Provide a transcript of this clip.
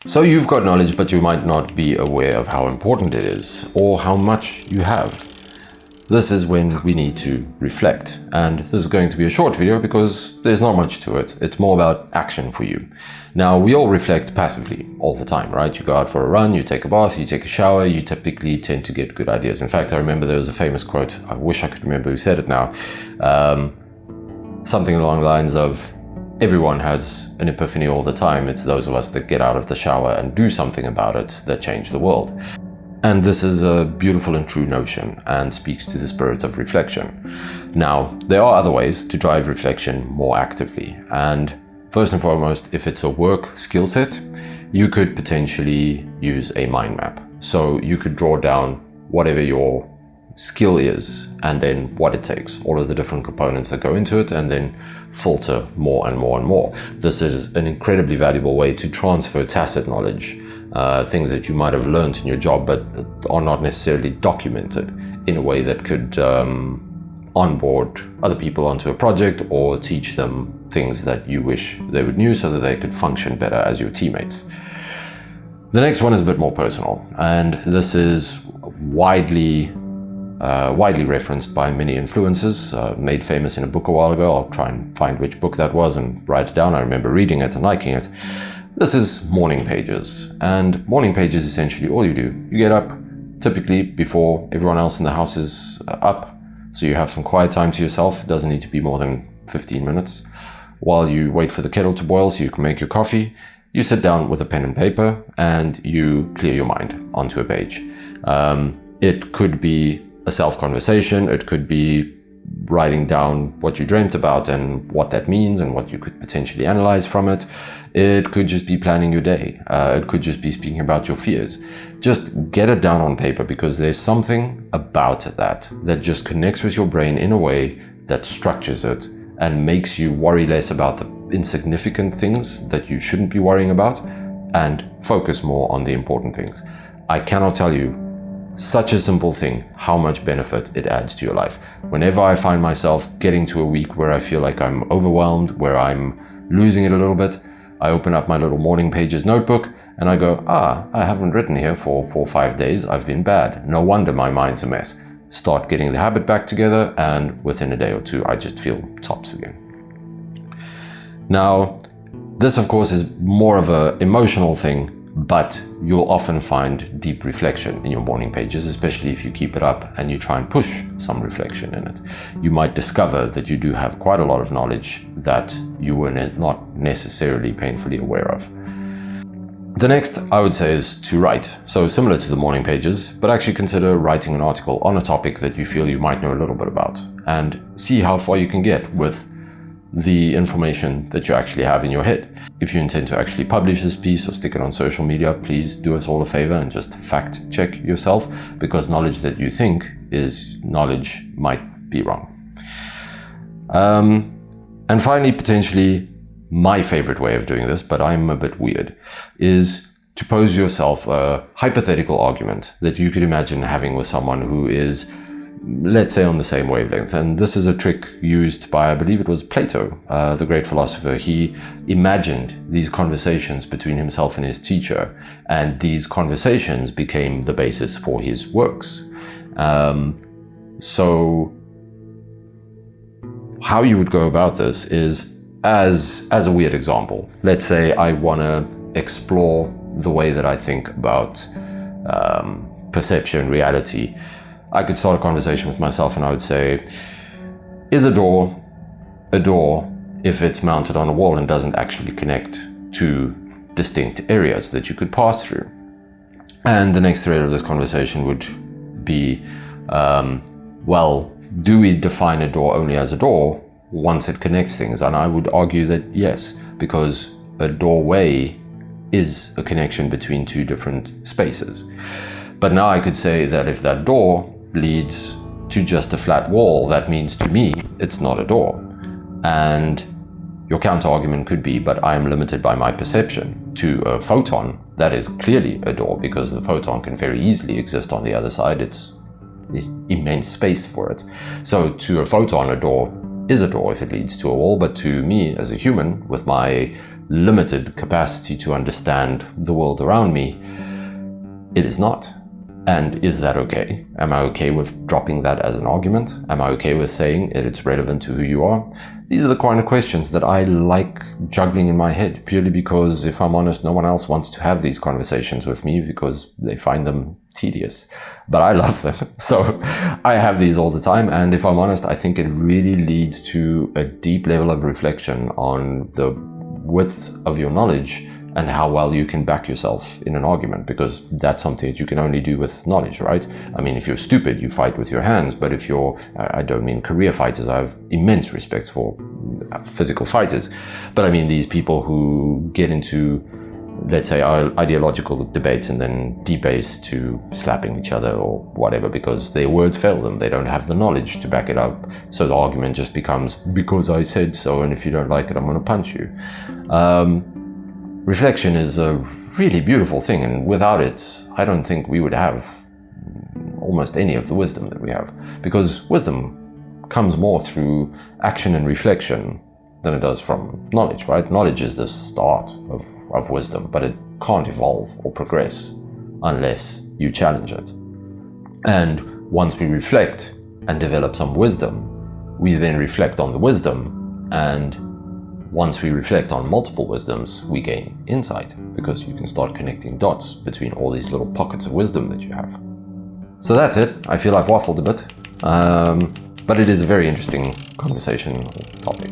So you've got knowledge, but you might not be aware of how important it is or how much you have. This is when we need to reflect. And this is going to be a short video because there's not much to it. It's more about action for you. Now, we all reflect passively all the time, right? You go out for a run, you take a bath, you take a shower, you typically tend to get good ideas. In fact, I remember there was a famous quote, I wish I could remember who said it now, something along the lines of, everyone has an epiphany all the time. It's those of us that get out of the shower and do something about it that change the world. And this is a beautiful and true notion and speaks to the spirit of reflection. Now, there are other ways to drive reflection more actively. And first and foremost, if it's a work skill set, you could potentially use a mind map. So you could draw down whatever your skill is and then what it takes, all of the different components that go into it, and then filter more and more and more. This is an incredibly valuable way to transfer tacit knowledge, things that you might have learned in your job but are not necessarily documented, in a way that could onboard other people onto a project or teach them things that you wish they would know so that they could function better as your teammates. The next one is a bit more personal, and this is widely referenced by many influencers, made famous in a book a while ago. I'll try and find which book that was and write it down. I remember reading it and liking it. This is morning pages. And morning pages, essentially all you do, you get up typically before everyone else in the house is up. So you have some quiet time to yourself. It doesn't need to be more than 15 minutes. While you wait for the kettle to boil so you can make your coffee, you sit down with a pen and paper and you clear your mind onto a page. It could be a self-conversation, it could be writing down what you dreamt about and what that means and what you could potentially analyze from it. It could just be planning your day. It could just be speaking about your fears. Just get it down on paper, because there's something about that just connects with your brain in a way that structures it and makes you worry less about the insignificant things that you shouldn't be worrying about and focus more on the important things. I cannot tell you, such a simple thing, how much benefit it adds to your life. Whenever I find myself getting to a week where I feel like I'm overwhelmed, where I'm losing it a little bit, I open up my little morning pages notebook and I go, I haven't written here for 4 or 5 days. I've been bad. No wonder my mind's a mess. Start getting the habit back together, and within a day or two, I just feel tops again. Now, this of course is more of an emotional thing, but you'll often find deep reflection in your morning pages, especially if you keep it up and you try and push some reflection in it. You might discover that you do have quite a lot of knowledge that you were not necessarily painfully aware of. The next, I would say, is to write. So similar to the morning pages, but actually consider writing an article on a topic that you feel you might know a little bit about, and see how far you can get with the information that you actually have in your head. If you intend to actually publish this piece or stick it on social media, please do us all a favor and just fact check yourself, because knowledge that you think is knowledge might be wrong. And finally, potentially my favorite way of doing this, but I'm a bit weird, is to pose yourself a hypothetical argument that you could imagine having with someone who is, let's say, on the same wavelength. And this is a trick used by, I believe it was Plato, the great philosopher. He imagined these conversations between himself and his teacher, and these conversations became the basis for his works. So how you would go about this is, as a weird example, let's say I want to explore the way that I think about perception, reality. I could start a conversation with myself and I would say, is a door if it's mounted on a wall and doesn't actually connect to distinct areas that you could pass through? And the next thread of this conversation would be, well, do we define a door only as a door once it connects things? And I would argue that yes, because a doorway is a connection between two different spaces. But now I could say that if that door leads to just a flat wall, that means to me it's not a door. And your counter argument could be, but I am limited by my perception. To a photon, that is clearly a door, because the photon can very easily exist on the other side. It's immense space for it. So to a photon, a door is a door if it leads to a wall, but to me as a human, with my limited capacity to understand the world around me, it is not. And is that okay? Am I okay with dropping that as an argument? Am I okay with saying that it's relevant to who you are? These are the kind of questions that I like juggling in my head, purely because, if I'm honest, no one else wants to have these conversations with me because they find them tedious. But I love them. So I have these all the time. And if I'm honest, I think it really leads to a deep level of reflection on the width of your knowledge and how well you can back yourself in an argument, because that's something that you can only do with knowledge, right? I mean, if you're stupid, you fight with your hands, but if you're, I don't mean career fighters, I have immense respect for physical fighters, but I mean these people who get into, let's say, ideological debates and then debase to slapping each other or whatever because their words fail them. They don't have the knowledge to back it up. So the argument just becomes, because I said so, and if you don't like it, I'm going to punch you. Reflection is a really beautiful thing, and without it, I don't think we would have almost any of the wisdom that we have, because wisdom comes more through action and reflection than it does from knowledge, right? Knowledge is the start of wisdom, but it can't evolve or progress unless you challenge it. And once we reflect and develop some wisdom, we then reflect on the wisdom, and once we reflect on multiple wisdoms, we gain insight, because you can start connecting dots between all these little pockets of wisdom that you have. So that's it. I feel I've waffled a bit, but it is a very interesting conversation topic.